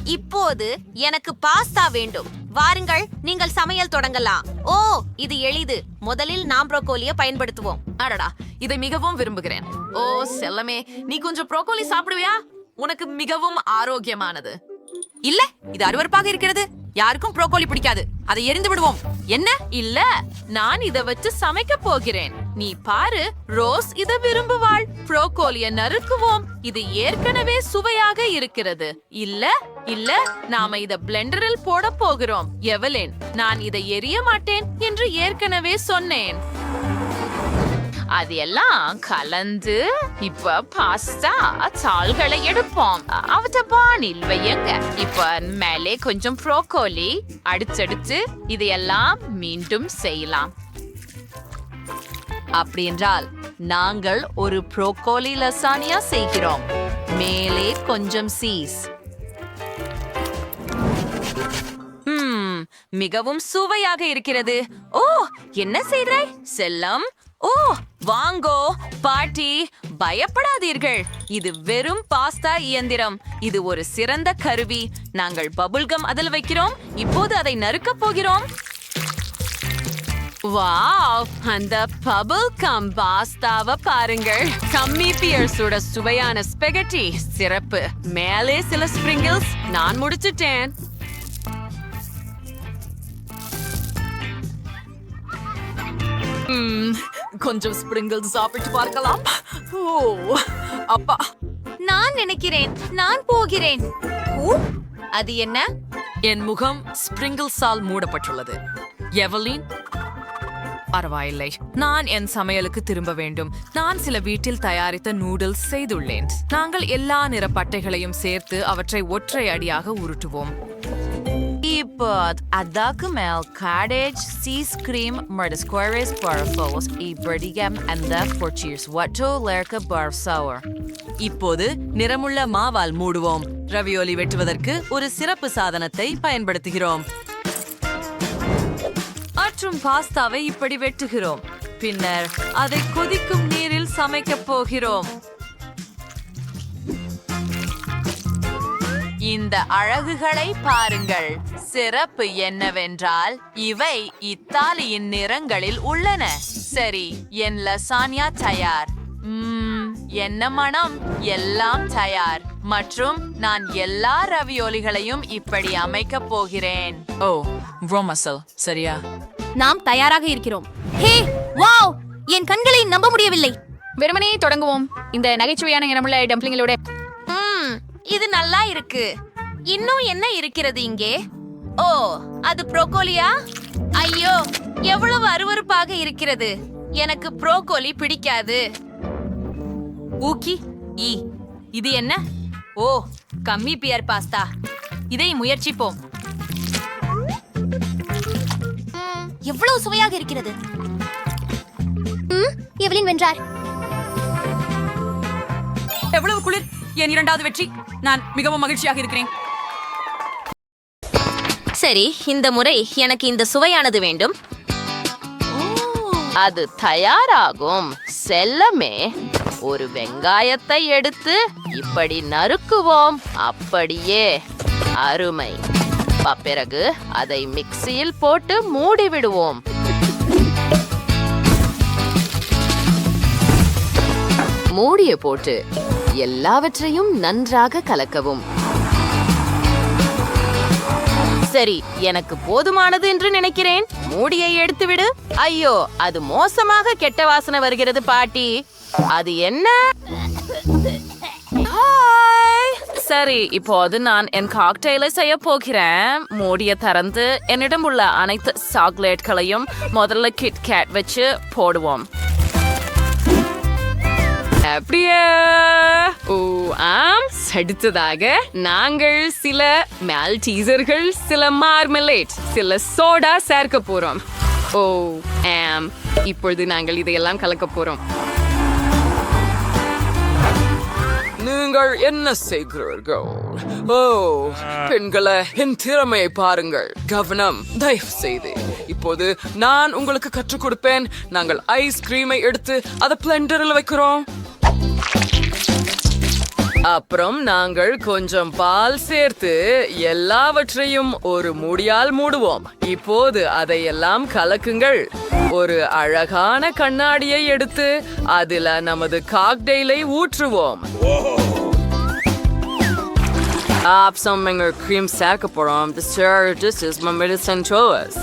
இப்போது எனக்கு பாஸ்தா வேண்டும். வாருங்கள், நீங்கள் சமையல் தொடங்கலாம். ஓ, இது எளிது. முதலில் நாம் ப்ரோக்கோலியை பயன்படுத்துவோம். அடடா, இதை மிகவும் விரும்புகிறேன். ஓ செல்லமே, நீ கொஞ்சம் ப்ரோக்கோலி சாப்பிடுவியா? உனக்கு மிகவும் ஆரோக்கியமானது. இல்ல, இது அருவருப்பாக இருக்கிறது. யாருக்கும் ப்ரோக்கோலி பிடிக்காது. அதை எரிந்து விடுவோம். என்ன? இல்ல, நான் இத வச்சு சமைக்க போகிறேன். நீ பாரு, ரோஸ் இத விரும்புவாள். ப்ரோக்கோலிய நறுக்குவோம். இது ஏற்கனவே சுவையாக இருக்கிறது. இல்ல இல்ல, நாம இத பிளெண்டரில் போட போகிறோம். எவலின், நான் இதை எரிய மாட்டேன் என்று ஏற்கனவே சொன்னேன். அது எல்லாம் கலந்து இப்ப பாஸ்தா சால்களை எடுப்போம். அவற்ற பானில் வையுங்க. இப்ப மேலே கொஞ்சம் ப்ரோக்கோலி அடுத்தடுத்து இதையெல்லாம் மீண்டும் செய்யலாம். அப்படி என்றால் நாங்கள் ஒரு ப்ரோக்கோலி லசானியா செய்கிறோம். மேலே கொஞ்சம் சீஸ். மிகவும் சுவையாக இருக்கிறது. ஓ, என்ன செய்றாய் செல்லம்? ஓ, வாங்கோ பாட்டி, பயப்படாதீர்கள். இது வெறும் பாஸ்தா இயந்திரம். இது ஒரு சிறந்த கருவி. நாங்கள் பபுல்கம் அதில் வைக்கிறோம். இப்போது அதை நறுக்கப் போகிறோம். வாவ், அந்த பபுல்கம் பாஸ்தாவை பாருங்கள். கம்மி பியர்ஸோட சுவையான ஸ்பெகட்டி சிறப்பு. மேலே சில ஸ்பிரிங்கிள்ஸ். நான் முடிச்சிட்டேன். கொஞ்சம் ஸ்பிரிங்கிள் சாப்பிட்டு பார்க்கலாம். ஓ அப்பா, நான் நினைக்கிறேன் நான் போகிறேன். ஓ, அது என்ன? என் முகம் ஸ்பிரிங்கிள்ஸால் மூடப்பட்டுள்ளது. எவலின், பரவாயில்லை, நான் என் சமையலுக்கு திரும்ப வேண்டும். நான் சில வீட்டில் தயாரித்த நூடுல்ஸ் செய்துள்ளேன். நாங்கள் எல்லா நிற பட்டைகளையும் சேர்த்து அவற்றை ஒற்றை அடியாக உருட்டுவோம். இப்போ அதுக்கு மேல் காடேஜ், சீஸ் கிரீம் மற்றும் ஸ்குவரேஸ் பர்ஃபோஸ் இப்படியம் அந்த பொர்ச்சீஸ் வட்டோ லேர்க்க பர்ஃப் சவர். இப்போது நிறமுள்ள மாவால் மூடுவோம். ரவியோலி வெட்டுவதற்கு ஒரு சிறப்பு சாதனத்தை பயன்படுத்துகிறோம். மற்றும் பாஸ்தாவை இப்படி வெட்டுகிறோம். பின்னர் அதை கொதிக்கும் நீரில் சமைக்கப் போகிறோம். இந்த அழகுகளை பாருங்கள். சிறப்பு என்னவென்றால் இவை இத்தாலியின் நிறங்களில் உள்ளன. சரி, என் லசானியா தயார். என்ன மனம்! எல்லாம் தயார். மற்றும் நான் எல்லா ரவியோலிகளையும் இப்படி அமைக்க போகிறேன். ஓ, ரோமசல், சரியா? நாம் தயாராக இருக்கிறோம். ஹே, வாவ்! என் கண்களை நம்ப முடியவில்லை. வெறுமனே தொடங்குவோம். இந்த நகைச்சுவையான நிறமுள்ள டம்ப்ளிங்களோட. இது நல்லா இருக்கு. இன்னும் என்ன இருக்கிறது இங்கே? ஓ, அது ப்ரோக்கோலியா? ஐயோ, எவ்வளவு அருவருப்பாக இருக்கிறது. எனக்கு ப்ரோக்கோலி பிடிக்காது. ஊக்கி ஈ, இது என்ன? ஓ, கம்மி பியர் பாஸ்தா. இதை முயற்சிப்போம். எவ்வளவு சுவையாக இருக்கிறது. எவலின் வென்றார். எவ்வளவு குளிர்! என் இரண்டாவது வெற்றி. நான் மிகவும் மகிழ்ச்சியாக இருக்கிறேன். சரி, இந்த முறை எனக்கு இந்த சுவையானது வேண்டும். அது தயாராகும். செல்லமே, ஒரு வெங்காயத்தை எடுத்து இப்படி நறுக்குவோம். அப்படியே, அருமை. பிறகு அதை மிக்சியில் போட்டு மூடிவிடுவோம். மூடிய போட்டு எல்லாவற்றையும் நன்றாக கலக்கவும். சரி, எனக்கு போதுமானது என்று நினைக்கிறேன். மூடியை எடுத்துவிடு. ஐயோ, அது மோசமாக கெட்ட வாசனை வருகிறது பாட்டி. அது என்ன? சரி, இப்போது நான் என் காக்டெயிலை செய்ய போகிறேன். மூடிய திறந்து என்னிடம் உள்ள அனைத்து சாக்லேட்களையும் முதல்ல கிட்கேட் வச்சு போடுவோம். அப்படியே. ஓ ஆம், அடுத்ததாக நாங்கள் சில மால்டீசர்கள், சில மார்மெலேட், சில சோடா சேர்க்க போறோம். ஓ ஆம், இப்பொழுது நாங்கள் இதையெல்லாம் கலக்க போறோம். நீங்கள் என்ன செய்கிறீர்கள்? ஓ பெண்களே, என் திறமையை பாருங்கள். கவனம், தயவு செய்து. இப்போது நான் உங்களுக்கு கற்றுக் கொடுப்பேன். நாங்கள் ஐஸ்கிரீமை எடுத்து அதை பிளெண்டரில் வைக்கிறோம். அப்புறம் நாங்கள் கொஞ்சம் பால் சேர்த்து எல்லாவற்றையும் ஒரு மூடியால் மூடுவோம். இப்போது அதையெல்லாம் கலக்குங்கள். ஒரு அழகான கண்ணாடியை எடுத்து அதுல நமது காக்டெயிலை ஊற்றுவோம். Some cream சேர்க்க போறோம். This is my medicine choice.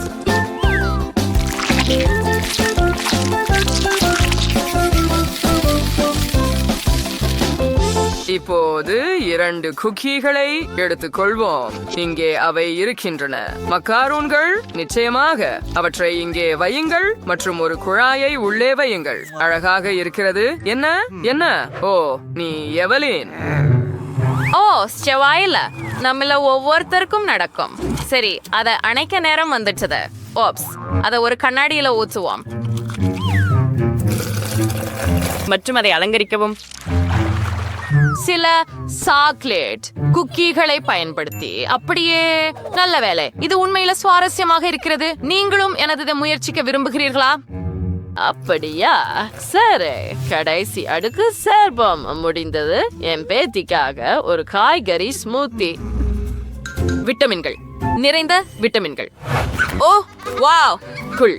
இப்போது 2 குக்கீகளை எடுத்துக்கொள்வோம். இங்கே அவை இருக்கின்றன. மக்காரூன்கள் நிச்சயமாக. அவற்றை இங்கே வையுங்கள் மற்றும் ஒரு குழாயை உள்ளே வையுங்கள். அழகாக இருக்கிறது. என்ன? ஓ, நீ எவலின். ஓ, செவாயில நம்மள ஒவ்வொருத்தருக்கும் நடக்கும். சரி, அத அணைக்க நேரம் வந்துட்டது. ஓப்ஸ், அத ஒரு கண்ணாடியில ஊத்துவோம் மற்றும் அதை அலங்கரிக்கவும். சில சாக்லேட் குக்கீகளை பயன்படுத்தி அப்படியே. நல்ல வேலை, இது உண்மையில சுவாரஸ்யமாக இருக்கிறது. நீங்களும் எனது முயற்சிக்க விரும்புகிறீர்களா? அப்படியா? சரி, கடைசி அடுக்கு சேர்ப்போம். முடிந்தது. என் பேத்திக்காக ஒரு காய்கறி ஸ்மூத்தி. விட்டமின்கள் நிறைந்த விட்டமின்கள். ஓ வாவ், குள்.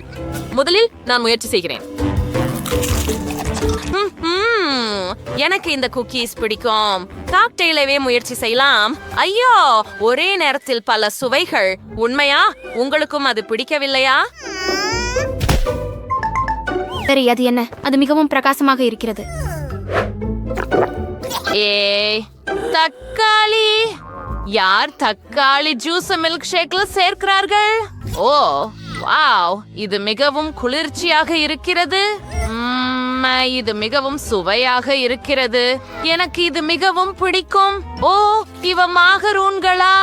முதலில் நான் முயற்சி செய்கிறேன். எனக்கு இந்த குக்கீஸ் பிடிக்கும். காக்டெயிலவே முயற்சி செய்யலாம். ஐயோ, ஒரே நேரத்தில் பல சுவைகள். உண்மையா? உங்களுக்கும் அது பிடிக்கவில்லையா? சரி, அது என்ன? அது மிகவும் பிரகாசமாக இருக்கிறது. ஏய், தக்காளி. யார் தக்காளி ஜூஸ் மில்க் ஷேக்ல சேர்க்கிறார்கள்? ஓ வாவ், இது மிகவும் குளிர்ச்சியாக இருக்கிறது. இது மிகவும் சுவையாக இருக்கிறது. எனக்கு இது மிகவும் பிடிக்கும். ஓ, இவ மாகரூன்களா?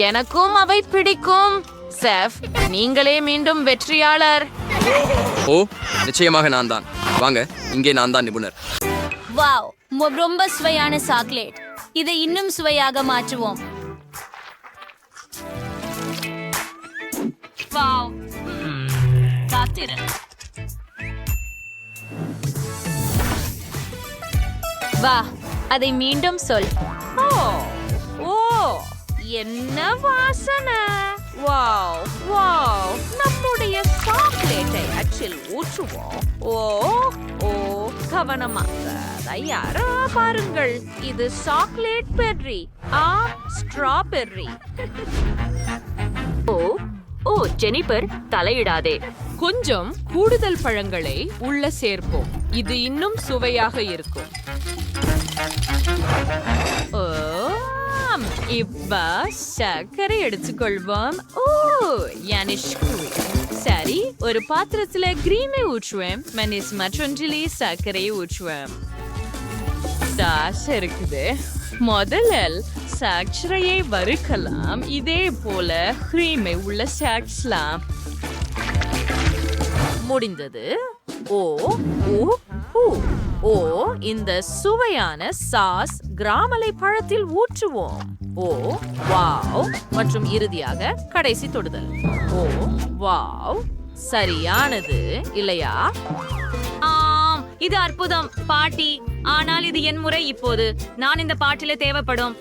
எனக்கும் அவை பிடிக்கும். செஃப், நீங்களே மீண்டும் வெற்றியாளர். ஓ, நிச்சயமாக நான் தான். வாங்க, இங்கே நான் தான் நிபுணர். வாவ், ரொம்ப சுவையான சாக்லேட். இதை இன்னும் சுவையாக மாற்றுவோம். வாவ், காத்திரு. வா, அதை மீண்டும் சொல். ஓ, என்ன வாசனை! வாவ் வாவ், நம்முடைய சாக்லேட்டை அச்சில் ஊற்றுவோம். ஓ ஓ, கவனமாக தயாரா பாருங்கள். இது சாக்லேட் பெர்ரி. ஸ்ட்ராபெர்ரி. ஓ ஜெனிபர், தலையிடாதே. கொஞ்சம் கூடுதல் பழங்களை உள்ள சேர்ப்போம். இது இன்னும் சுவையாக இருக்கும். இப்ப சர்க்கரை எடுத்துக்கொள்வோம். ஓ, சரி, ஒரு பாத்திரத்துல கிரீமை ஊற்றுவேன். மற்றொன்றிலே சர்க்கரையை ஊற்றுவேன். தாஸ் இருக்குது. முதலில் சர்க்கரையை வறுக்கலாம். இதே போல கிரீமை உள்ள சேர்க்கலாம். முடிந்தது. ஓ ஓ ஓ ஓ, இந்த சுவையான சாஸ் கிராமலை பழத்தில் ஊற்றுவோம். ஓ வாவ், மற்றும் இறுதியாக கடைசி தொடுதல். ஓ வாவ், சரியானது இல்லையா? இது அற்புதம் பாட்டி. ஆனால் இது என் முறை இப்போது. நான் இந்த பாட்டில தேவைப்படும்.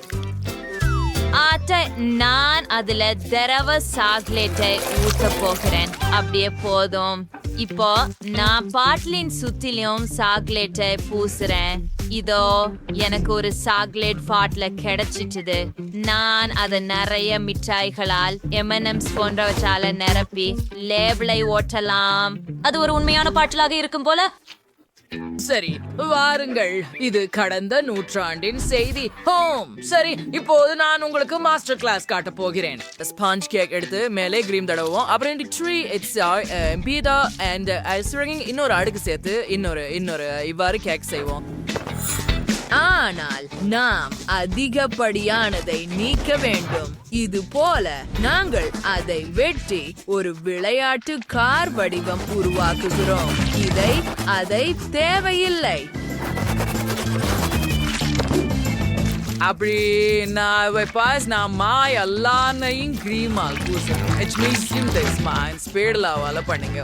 நான் அதுல திரவ சாக்லேட்டை ஊத்த போகிறேன். அப்படியே போதும். இப்போ நான் பாட்டிலின் சுத்திலும் சாக்லேட்டை பூசுறேன். இதோ எனக்கு ஒரு சாக்லேட் பாட்ல கிடைச்சிட்டுது. நான் அதை நிறைய மிட்டாய்களால் M&M's போன்றவற்றால நிரப்பி லேபிளை ஓட்டலாம். அது ஒரு உண்மையான பாட்டிலாக இருக்கும் போல. சரி, வாருங்கள். இது கடந்த நூற்றாண்டின் செய்தி. சரி, இப்போது நான் உங்களுக்கு மாஸ்டர் கிளாஸ் காட்ட போகிறேன். ஸ்பாஞ்ச் கேக் எடுத்து மேலே கிரீம் தடவுவோம். அப்புறம் பீடா அண்ட் ஐஸ்வரிங் இன்னொரு அடுக்கு சேர்த்து இன்னொரு இவ்வாறு கேக் செய்வோம். ஆனால் நாம் அதிகப்படியானதை நீக்க வேண்டும். இது போல நாங்கள் அதை வெட்டி ஒரு விளையாட்டு கார் வடிவம் உருவாக்குகிறோம். அதை தேவையில்லை. அப்படி நான் மாய் எல்லாரையும் கிரீமால் பூசணும். ஸ்பேடலாவால பண்ணுங்க.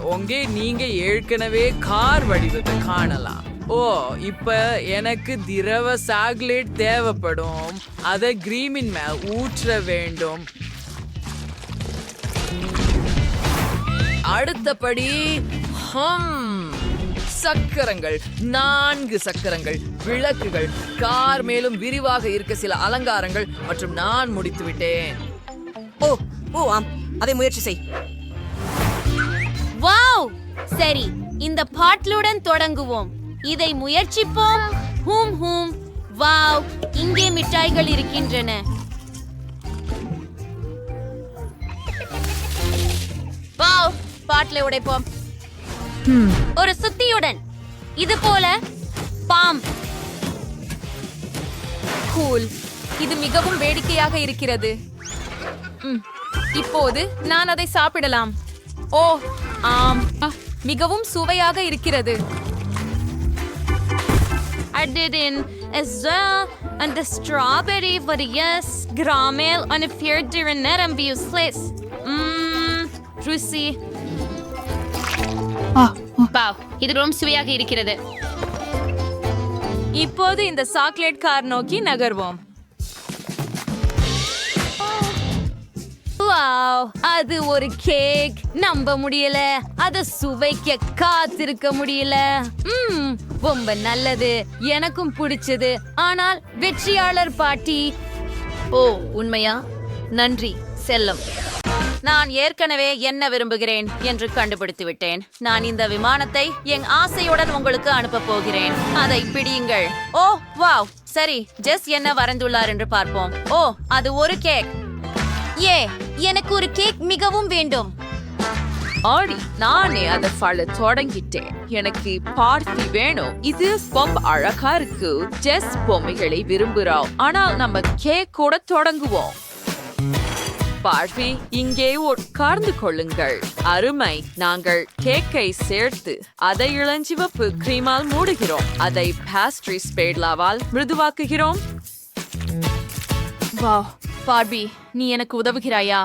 நீங்க ஏற்கனவே கார் வடிவத்தை காணலாம். ஓ, இப்ப எனக்கு திரவ சாக்லேட் தேவைப்படும். அதை கிரீமின் மேல் ஊற்ற வேண்டும். அடுத்தபடி சக்கரங்கள், 4 சக்கரங்கள், விளக்குகள், கார் மேலும் விரிவாக இருக்க சில அலங்காரங்கள் மற்றும் நான் முடித்து விட்டேன். ஓ ஓ ஆம், அதை முயற்சி செய். வாவ், சரி, இந்த பாட்டிலுடன் தொடங்குவோம். இதை முயற்சிப்போம். ஹூம் ஹூம். வாவ், இங்கே மிட்டாய்கள் இருக்கின்றன. வாவ், பாட்டிலை உடைப்போம். ஒரு சுத்தியுடன் இது போல பாம். கூல், இது மிகவும் வேடிக்கையாக இருக்கிறது. இப்போது நான் அதை சாப்பிடலாம். ஓ ஆம், மிகவும் சுவையாக இருக்கிறது. Adidin அந்த ஸ்ட்ராபெரி வரியஸ் கிராமேல் அனுப்பியர் நேரம் பியூஸ்லெஸ். ருசி. பாவ், இது ரொம்ப சுவையாக இருக்கிறது. இப்போது இந்த சாக்லேட் கார் நோக்கி நகர்வோம். வாவ், அது ஒரு கேக். நம்ப முடியல. அதை சுவைக்க காத்திருக்க முடியல. ரொம்ப நல்லது, எனக்கும் பிடிச்சது. ஆனால் வெற்றியாளர் பாட்டி. ஓ, உண்மையா? நன்றி செல்லம். நான் ஏற்கனவே என்ன விரும்புகிறேன் என்று கண்டுபிடித்து விட்டேன். நான் இந்த விமானத்தை என் ஆசையுடன் உங்களுக்கு அனுப்ப போகிறேன். அதை பிடியுங்கள். ஓ வாவ், சரி, ஜெஸ் என்ன வரைந்துள்ளார் என்று பார்ப்போம். ஓ, அது ஒரு கேக். எனக்கு ஒரு கேக் மிகவும் வேண்டும். ஆடி, நானே அதை ஃபாலோ தொடங்கிட்டேன். எனக்கு பார்ட்டி வேணும். இது ரொம்ப அழகா இருக்கு. ஜெஸ் பொம்மைகளை விரும்புகிறோம், ஆனால் நம்ம கேக் கூட தொடங்குவோம். பார்ட்டி, இங்கே உட்கார்ந்து கொள்ளுங்கள். அருமை. நாங்கள் கேக்கை சேர்த்து அதை இளஞ்சிவப்பு கிரீமால் மூடுகிறோம். அதை பேஸ்ட்ரி ஸ்பேட்லாவால் மிருதுவாக்குகிறோம். வாவ், பார்பி, நீ எனக்கு உதவுகிறாயா?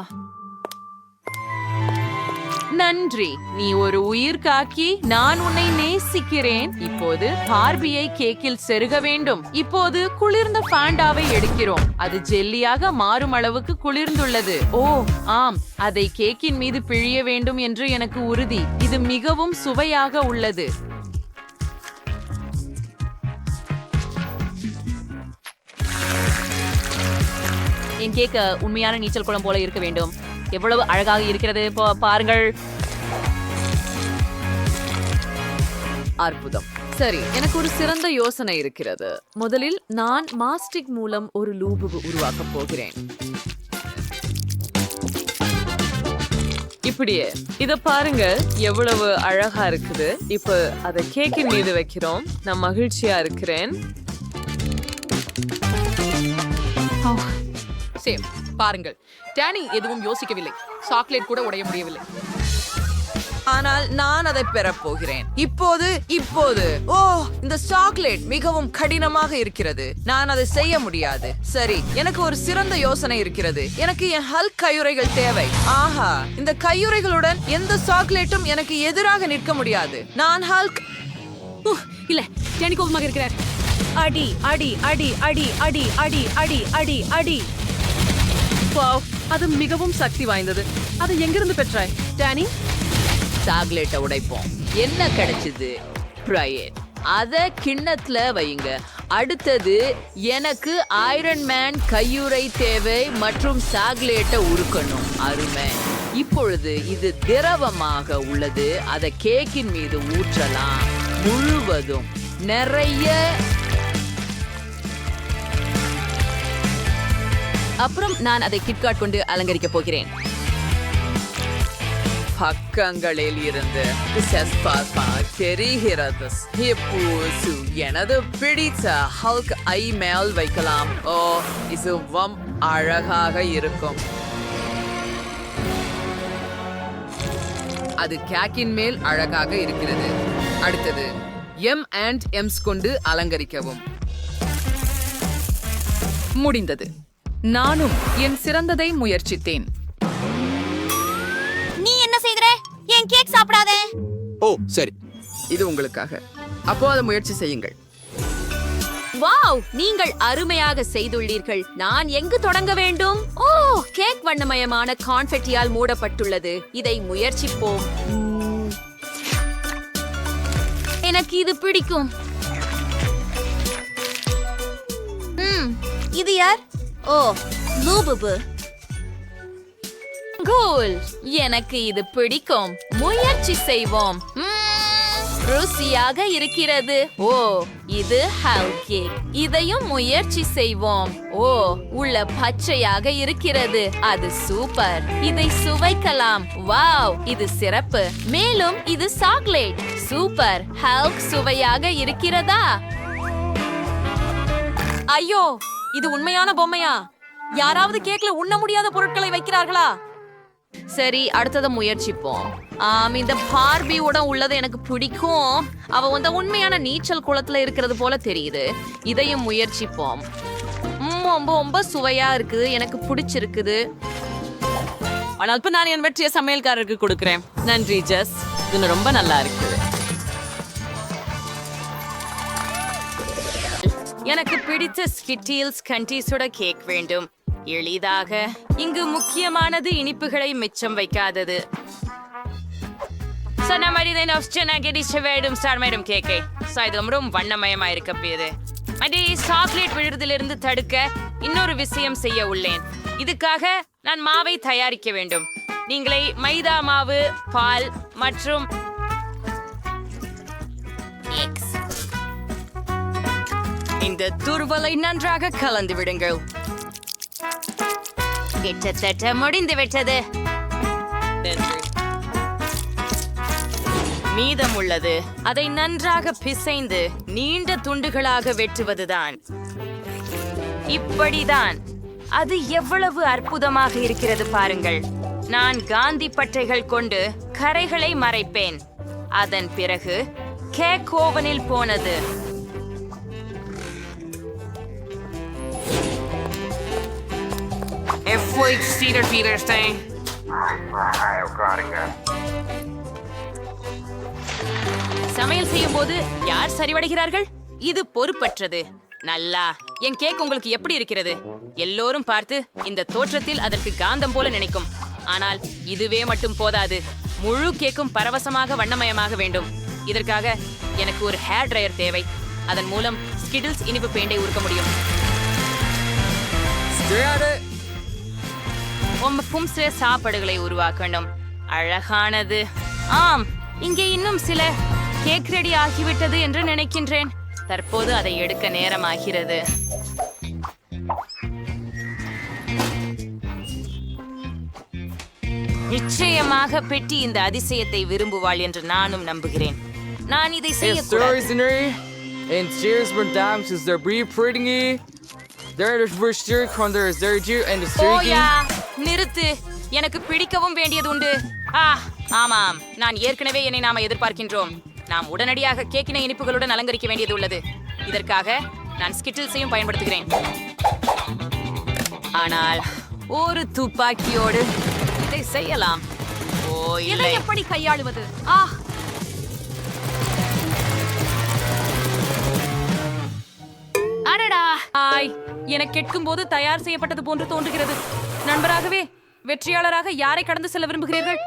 நன்றி, நீ ஒரு உயிர் காக்கி. நான் உன்னை நேசிக்கிறேன். இப்போது பார்பியை கேக்கில் செருக வேண்டும். இப்போது குளிர்ந்த பாண்டாவை எடுக்கிறோம். அது ஜெல்லியாக மாறும் அளவுக்கு குளிர்ந்துள்ளது. ஓ ஆம், அதை கேக்கின் மீது பிழிய வேண்டும் என்று எனக்கு உறுதி. இது மிகவும் சுவையாக உள்ளது. என் கேக்க உண்மையான நீச்சல் குளம் போல இருக்க வேண்டும். எவ்வளவு அழகாக இருக்கிறது பாருங்கள். அற்புதம். சரி, எனக்கு ஒரு சிறந்த யோசனை இருக்கிறது. முதலில் நான் மாஸ்டிக் மூலம் ஒரு லூபு உருவாக்க போகிறேன். இப்படியே இத பாருங்க, எவ்வளவு அழகா இருக்குது. இப்ப அதை கேக்கின் மீது வைக்கிறோம். நான் மகிழ்ச்சியா இருக்கிறேன். சேம், பாருங்கள், டேனி எதுவும் யோசிக்கவில்லை. சாக்லேட் கூட உடைய முடியவில்லை. ஆனால் நான் அதை பெறப் போகிறேன். இப்போது ஓ, இந்த சாக்லேட் மிகவும் கடினமாக இருக்கிறது. நான் அதை செய்ய முடியாது. சரி, எனக்கு ஒரு சிறந்த யோசனை இருக்கிறது. எனக்கு என் ஹல்க் கையுறைகள் தேவை. ஆஹா, இந்த கையுறைகளுடன் எந்த சாக்லேட்டும் எனக்கு எதிராக நிற்க முடியாது. நான் ஹல்க். இல்ல, டேனி கோபமாக இருக்கிறார். அடி அடி அடி அடி அடி அடி அடி அடி அடி. வாவ், அது மிகவும் சக்தி வாய்ந்தது. அதை எங்கிருந்து பெற்றாய் டேனி? சாக்லேட்டை உடைப்போம். என்ன கிடைச்சது? பிரையட். அத கிண்ணத்துல வையுங்க. அடுத்தது, எனக்கு ஐரன் மேன் கையுறை தேவை மற்றும் சாக்லேட்டை உருக்கணும். அருமை. இப்பொழுது இது திரவமாக உள்ளது. அதை கேக்கின் மீது ஊற்றலாம். முழுவதும் நிறைய. அப்புறம் நான் அதை கிட்காட் கொண்டு அலங்கரிக்க போகிறேன். பக்கங்களில் இருந்து தெரிகிறது. இப்போது எனது பிடித்த ஹல்க் ஐ மேல் வைக்கலாம். ஓ, இதுவும் அழகாக இருக்கும். அது கேக்கின் மேல் அழகாக இருக்கிறது. அடுத்தது, M&M's கொண்டு அலங்கரிக்கவும். முடிந்தது. நானும் என் சிறந்ததை முயற்சித்தேன். நீ என்ன செய்கிற? என் கேக் சாப்பிடாதே. ஓ சரி, இது உங்களுக்காக. அப்போ அதை முயற்சி செய்யுங்கள். வாவ், நீங்கள் அருமையாக செய்துள்ளீர்கள். நான் எங்கு தொடங்க வேண்டும்? ஓ, கேக் வண்ணமயமான கான்ஃபெட்டியால் மூடப்பட்டுள்ளது. இதை முயற்சிப்போம். எனக்கு இது பிடிக்கும். இது யார்? ஓ, லூபுபு. கூல், எனக்கு இது பிடிக்கும். முயற்சி செய்வோம். ருசியாக இருக்கிறது. ஓ, இது ஹல் கேக். இதையும் முயற்சி செய்வோம். ஓ, உள்ள பச்சையாக இருக்கிறது. அது சூப்பர். இதை சுவைக்கலாம். வாவ், இது சிறப்பு. மேலும் இது சாக்லேட். சூப்பர். ஹல்க் சுவையாக இருக்கிறதா? ஐயோ, இது உண்மையான பொம்மையா? யாராவது கேக்ல உண்ண முடியாத பொருட்களை வைக்கிறார்களா? சரி, அடுத்தத முயற்சிப்போம். இந்த பார்பியோட உள்ளது எனக்கு பிடிக்கும். அவ உண்மையான நீச்சல் குளத்துல இருக்கிறது போல தெரியுது. இதையும் முயற்சிப்போம். ரொம்ப ரொம்ப சுவையா இருக்கு. எனக்கு பிடிச்சிருக்குது. ஆனால் இப்ப நான் என் வெற்றிய சமையல்காரருக்கு கொடுக்கிறேன். நன்றி ஜஸ், இது ரொம்ப நல்லா இருக்கு. எனக்கு பிடித்த ஸ்கிட்டில்ஸ் கண்டீஸோட கேக் வேண்டும். எளிதாக. இங்கு முக்கியமானது இனிப்புகளை மிச்சம் வைக்காதது. கேக்கை வண்ணமயமா இருக்க சாக்லேட் விழுறதிலிருந்து தடுக்க இன்னொரு விஷயம் செய்ய உள்ளேன். இதுக்காக நான் மாவை தயாரிக்க வேண்டும். நீங்களே மைதா மாவு, பால் மற்றும் இந்த துருவலை நன்றாக கலந்து விடுங்கள். கிட்டத்தட்ட முடிந்து விட்டது. மீதம் உள்ளது. அதை நன்றாக பிசைந்து நீண்ட துண்டுகளாக வெட்டுவதுதான். இப்படிதான். அது எவ்வளவு அற்புதமாக இருக்கிறது பாருங்கள். நான் காந்தி பட்டைகள் கொண்டு கரைகளை மறைப்பேன். அதன் பிறகு கேக் ஓவனில் போனது. சமையல் செய்யும் போது யார் சரிவடைகிறார்கள்? இது பொறுப்பற்றது. நல்லா. என் கேக் உங்களுக்கு எப்படி இருக்கிறது? எல்லோரும் பார்த்து இந்த தோற்றத்தில் அதற்கு காந்தம் போல நினைக்கும். ஆனால் இதுவே மட்டும் போதாது. முழு கேக்கும் பரவசமாக வண்ணமயமாக வேண்டும். இதற்காக எனக்கு ஒரு ஹேர் ட்ரையர் தேவை. அதன் மூலம் ஸ்கிட்டில்ஸ் இனிப்பு பெயிண்டை உருக்க முடியும். சாப்பாடுகளை உருவாக்கணும். அழகானது. ஆம், இங்கே இன்னும் சில கேக் ரெடி ஆகிவிட்டது என்று நினைக்கின்றேன். தற்போது அதை எடுக்க நேரமாகிறது. நிச்சயமாக பெட்டி இந்த அதிசயத்தை விரும்புவாள் என்று நானும் நம்புகிறேன். நான் இதை செய்யக்கூடாது. நிறுத்து. எனக்கு பிடிக்கவும் வேண்டியது உண்டு. ஆமாம், நான் ஏற்கனவே என்னை நாம எதிர்பார்க்கின்றோம். நாம் உடனடியாக கேக்கின இனிப்புகளுடன் அலங்கரிக்க வேண்டியது உள்ளது. இதற்காக நான் ஸ்கிட்டில்ஸையும் பயன்படுத்துகிறேன். ஆனால் ஒரு துப்பாக்கியோடு இதை செய்யலாம். ஓ, இல்லை. எப்படி கையாளுவது? அடடா! எனக்கு கேட்கும் போது தயார் செய்யப்பட்டது போன்று தோன்றுகிறது. நண்பராகவே வெற்றியாளராக யாரை கடந்து செல்ல விரும்புகிறீர்கள்?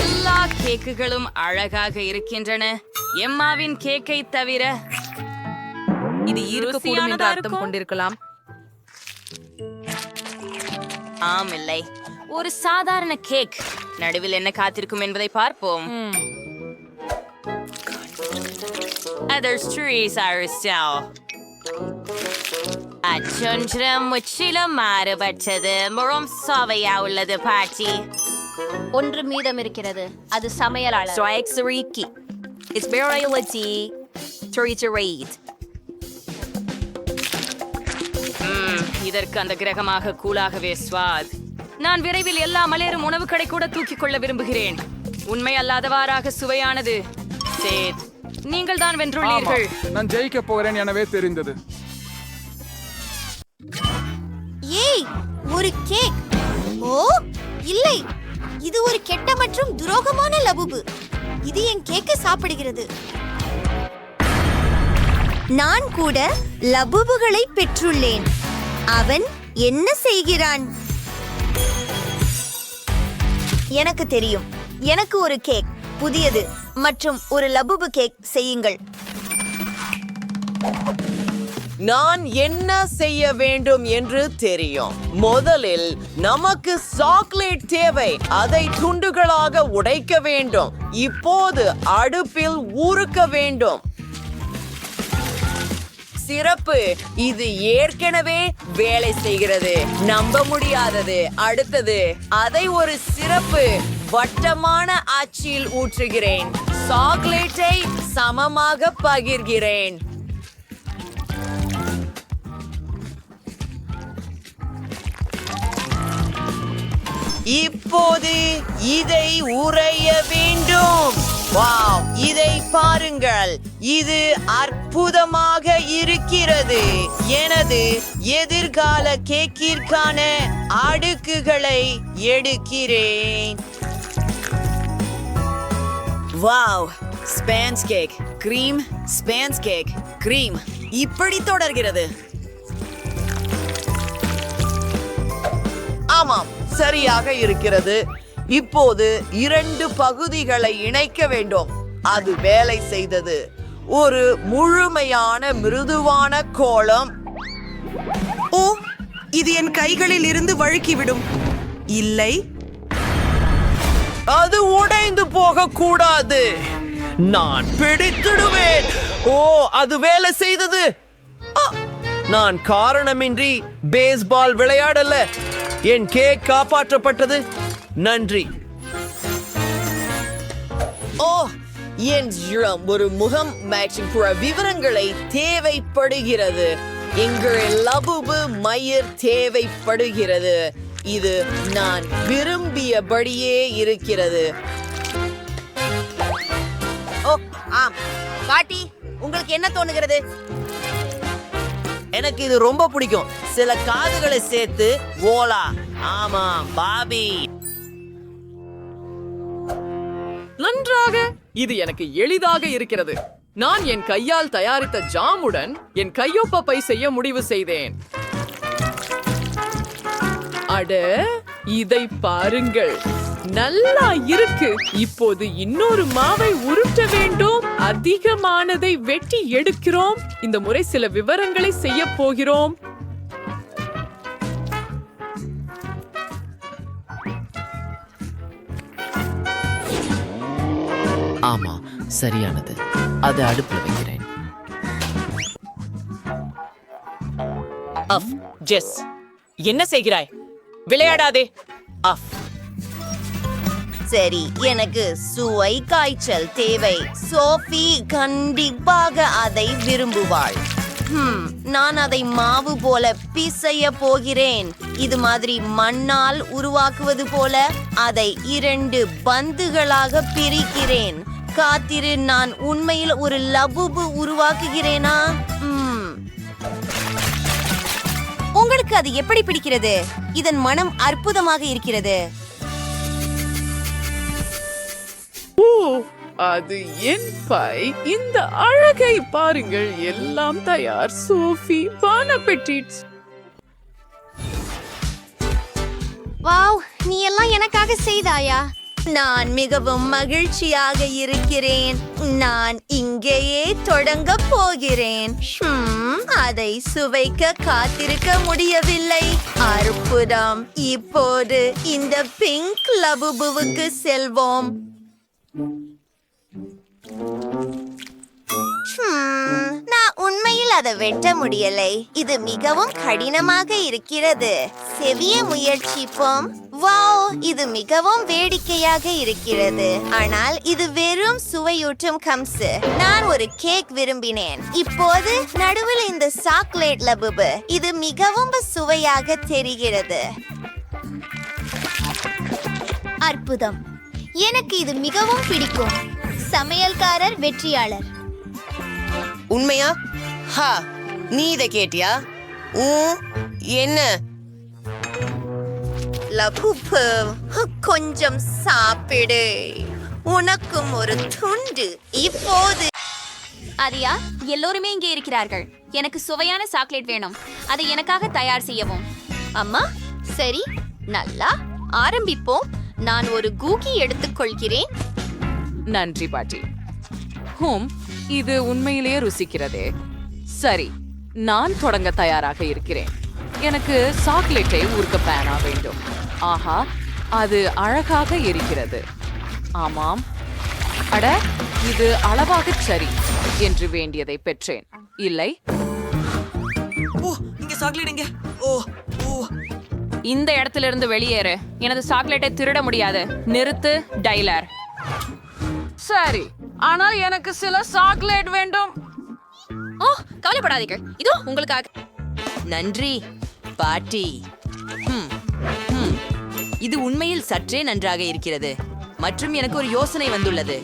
எல்லா கேக்குகளும் அழகாக இருக்கின்றன. எம்மாவின் கேக்கை தவிர. இது இருக்கக்கூடும் என்று அர்த்தம் கொண்டிருக்கலாம். ஆம், இல்லை. ஒரு சாதாரண கேக். நடுவில் என்ன காத்திருக்கும் என்பதை பார்ப்போம். முற்றிலும் மாறுபட்டது. முழும் சுவையா உள்ளது பாட்டி. ஒன்று மீதம் இருக்கிறது. அது சமையலாளர். இதற்கு அந்த கிரகமாக கூலாகவே ஸ்வாத். நான் விரைவில் எல்லா மலேரும் உணவு கடை கூட தூக்கிக் கொள்ள விரும்புகிறேன். உண்மை அல்லாதவாறாக சுவையானது. சேத், நீங்கள் தான் வென்றுள்ளீர்கள். நான் ஜெயிக்க போகிறேன் எனவே தெரிந்தது. ஏய், ஒரு கேக். ஓ இல்லை, இது ஒரு கெட்ட மற்றும் துரோகமான லபுபு. இது என் கேக்க சாப்பிடுகிறது. நான் கூட லபுபுகளை பெற்றுள்ளேன். அவன் என்ன செய்கிறான்? எனக்கு தெரியும். எனக்கு ஒரு கேக், புதியது மற்றும் ஒரு லபுபு கேக் செய்யுங்கள். நான் என்ன செய்ய வேண்டும் என்று தெரியும். முதலில் நமக்கு சாக்லேட் தேவை. அதை துண்டுகளாக உடைக்க வேண்டும். இப்போது அடுப்பில் ஊறுக்க வேண்டும். சிறப்பு, இது ஏற்கனவே வேலை செய்கிறது. நம்ப முடியாதது. அடுத்தது, அதை ஒரு சிறப்பு வட்டமான அச்சில் ஊற்றுகிறேன். சாக்லேட்டை சமமாக பகிர்கிறேன். இப்போது இதை உறைய வேண்டும். வாவ், இதை பாருங்கள். இது அற்புதமாக இருக்கிறது. எனது எதிர்கால கேக்கிற்கான அடுக்குகளை எடுக்கிறேன். Wow, sponge cake, cream, sponge cake, cream, இப்படி தொடர்கிறது. ஆமாம், சரியாக இருக்கிறது. இப்போது 2 பகுதிகளை இணைக்க வேண்டும். அது வேலை செய்தது. ஒரு முழுமையான மிருதுவான கோளம். ஓ, இது என் கைகளில் இருந்து வழுக்கிவிடும். இல்லை, அது உடைந்து போக கூடாது. நான் பிடித்திடுவேன். ஓ, அது வேலை செய்தது. நான் காரணமின்றி பேஸ்பால் விளையாடல. என் கேக் காப்பாற்றப்பட்டது. நன்றி. ஓ, என் ஒரு முகம் மேட்சிங் புற விவரங்களை தேவைப்படுகிறது. எங்கள் லபுபு மயிர் தேவைப்படுகிறது. இது நான் விரும்பியபடியே இருக்கிறது. ஓ, ஆம். பாட்டி, உங்களுக்கு என்ன தோணுகிறது? எனக்கு இது ரொம்ப பிடிக்கும். சில காதுகளை சேர்த்து ஓலா. ஆமா, பாபி. நன்றாக. இது எனக்கு எளிதாக இருக்கிறது. நான் என் கையால் தயாரித்த ஜாமுடன் என் கையொப்பை செய்ய முடிவு செய்தேன். அட, இதை பாருங்கள். நல்லா இருக்கு. இப்போது இன்னொரு மாவை உருட்ட வேண்டும். அதிகமானதை வெட்டி எடுக்கிறோம். இந்த முறை சில விவரங்களை செய்ய போகிறோம். ஆமா, சரியானது. அதை அடுப்புல வைக்கிறேன். அஃப், ஜெஸ், என்ன செய்கிறாய்? விளையாடாதே. அஃப். சரி, எனக்கு சுவை காய்ச்சல் தேவை. சோஃபி கண்டிப்பாக அதை விரும்புவாள். நான் அதை மாவு போல பிசைய போகிறேன். இது மாதிரி மண்ணால் உருவாக்குவது போல அதை 2 பந்துகளாக பிரிக்கிறேன். காத்திரு, நான் உண்மையில் ஒரு லபுபு உருவாக்குகிறேனா? உங்களுக்கு அது எப்படி பிடிக்கிறது? இதன் மனம் அற்புதமாக இருக்கிறது. அது என் பை. இந்த அழகை பாருங்கள். எல்லாம் தயார். சோஃபி, பான் அப்பெட்டிட்ஸ். வாவ், நீ எல்லாம் எனக்காக செய்தாயா? நான் மிகவும் மகிழ்ச்சியாக இருக்கிறேன். நான் இங்கேயே தொடங்க போகிறேன். அதை சுவைக்க காத்திருக்க முடியவில்லை. அற்புதம். இப்போது இந்த பிங்க் லபுபுவுக்கு செல்வோம். நான் உண்மையில் அதை வெட்ட முடியலை. இது மிகவும் கடினமாக இருக்கிறது. செவிய முயற்சிப்போம். வாவ், இது மிகவும் வேடிக்கையாக இருக்கிறது. ஆனால் இது வெறும் சுவையூட்டும் கம்சு. நான் ஒரு கேக் விரும்பினேன். இப்போது நடுவில் இந்த சாக்லேட் லபுபு. இது மிகவும் சுவையாக தெரிகிறது. அற்புதம். எனக்கு இது மிகவும் பிடிக்கும். சமையல்காரர் வெற்றியாளர். உண்மையா? ஹா, நீ இதை கேட்டியா? என்ன? லபுபு, கொஞ்சம் சாப்பிடு. உனக்கும் ஒரு துண்டு இப்போது. ஆதியா, எல்லோருமே இங்கே இருக்கிறார்கள். எனக்கு சுவையான சாக்லேட் வேணும். அதை எனக்காக தயார் செய்யவும். அம்மா, சரி, நல்லா ஆரம்பிப்போம். நான் ஒரு கூக்கி எடுத்துக்கொள்கிறேன். நன்றி பாட்டி. இது உண்மையிலேயே ருசிக்கிறதே. சரி, நான் தொடங்க தயாராக இருக்கிறேன். எனக்கு சாக்லேட்டை ஊர்க்க பேனா வேண்டும். ஆஹா, அது அழகாக இருக்கிறது. ஆமாம், அட, இது அளவாக சரி என்று வேண்டியதை பெற்றேன். இல்லை, இந்த இடத்திலிருந்து வெளியேறு. எனது சாக்லேட்டை திருட முடியாது. நிறுத்து, டைலர். சரி, ஆனால் எனக்கு சில சாக்லேட் வேண்டும். ஓ, கவலைப்படாதீர்கள், இதோ உங்களுக்காக. நன்றி பாட்டி. இது உண்மையில் சற்றே நன்றாக இருக்கிறது. மற்றும் எனக்கு ஒரு யோசனை வந்துள்ளது.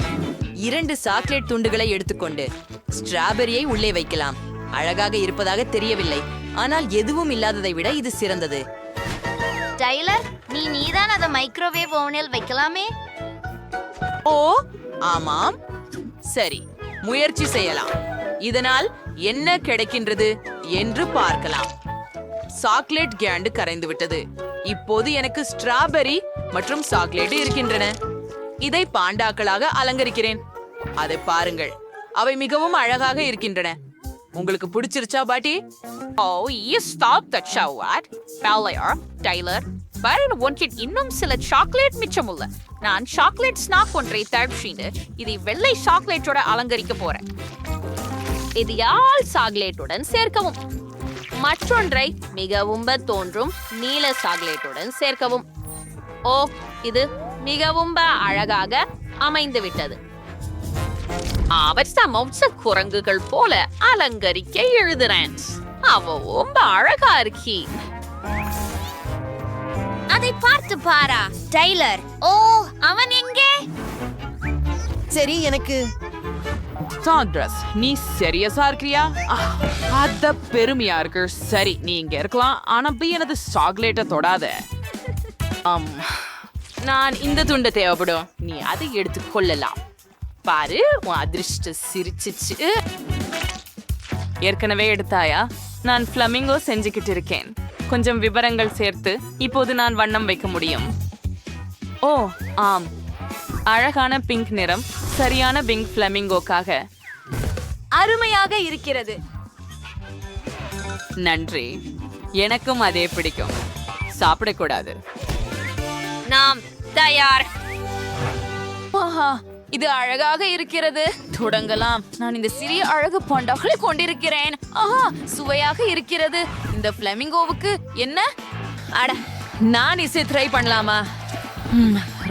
2 சாக்லேட் துண்டுகளை எடுத்துக்கொண்டு ஸ்ட்ராபெரியை உள்ளே வைக்கலாம். அழகாக இருப்பதாக தெரியவில்லை, ஆனால் எதுவும் இல்லாததை விட இது சிறந்தது. டைலர், நீதான் அதை மைக்ரோவேவ் ஓவனில் வைக்கலாமே. ஓ ஆமாம், சரி, முயற்சி செய்யலாம். இதனால் என்ன கிடைக்கின்றது என்று பார்க்கலாம். சாக்லேட் கேண்டு கரைந்து விட்டது. இப்போது எனக்கு ஸ்ட்ராபெரி மற்றும் சாக்லேட் இருக்கின்றன. இதை பாண்டாக்களாக அலங்கரிக்கிறேன். அதை பாருங்கள், அவை மிகவும் அழகாக இருக்கின்றன. உங்களுக்கு பிடிச்சிருச்சா பாட்டி? Oh, you stop the shower. Tyler, பாருங்க, உன்கிட்ட இன்னும் சில சாக்லேட் மிச்சமுள்ள. நான் சாக்லேட் ஸ்நாக் ஒன்றை தயாரிச்சு இதை வெள்ளை சாக்லேட்டோட அலங்கரிக்க போறேன். இது யாழ் சாக்லேட்டுடன் சேர்க்கவும். மற்றொன்றை மிகவும் தோன்றும் நீல சாக்லேட்டுடன் சேர்க்கவும். ஓ, இது மிகவும் அழகாக அமைந்து விட்டது. அவற்ற குரங்குகள் போல அலங்கரிக்க எழுதுறேன். அவ ரொம்ப அழகா இருக்கி. அதை பார்த்து பாரா டைலர். ஓ, அவன் எங்கே? சரி, எனக்கு சாண்ட்ரஸ், நீ சீரியஸா இருக்கிறியா? அத பெருமையா இருக்கு. சரி, நீ இங்க இருக்கலாம், ஆனா எனது சாக்லேட்டை தொடாத. நான் இந்த துண்டை தேவைப்படும். நீ அதை எடுத்து கொள்ளலாம். பாரு, உன் அதிர்ஷ்ட சிரிச்சிச்சு. ஏற்கனவே எடுத்தாயா? நான் ஃப்ளமிங்கோ செஞ்சுக்கிட்டு இருக்கேன். கொஞ்சம் விவரங்கள் சேர்த்து இப்போது நான் வண்ணம் வைக்க முடியும். ஓ ஆம், அழகான பிங்க் நிறம் சரியான பிங்க் ஃப்ளமிங்கோக்காக. அருமையாக இருக்கிறது. நன்றி, எனக்கும் அதே பிடிக்கும். சாப்பிடக்கூடாது. நாம் தயார். ஆஹா, இது அழகாக இருக்கிறது. தொடங்கலாம். நான் இந்த சிறிய அழகு பண்டாக்களை கொண்டிருக்கிறேன். ஆஹா, சுவையாக இருக்கிறது. இந்த ஃப்ளமிங்கோவுக்கு என்ன? அட, நான் இசை ட்ரை பண்ணலாமா?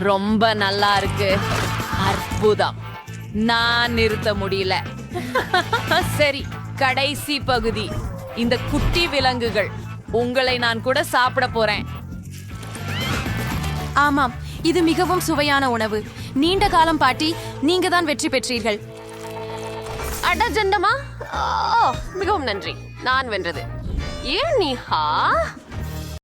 ரொம்ப நல்லா இருக்கு. அற்புதம். நான் நிறுத்த முடியல. சரி, கடைசி பகுதி. இந்த குட்டி விலங்குகள். உங்களை நான் கூட சாப்பிட போறேன். ஆமாம், இது மிகவும் சுவையான உணவு. நீண்ட காலம் பாட்டி, நீங்க தான் வெற்றி பெற்றீர்கள். அட ஜண்டமா, மிகவும் நன்றி. நான் வென்றது. ஏன் நீ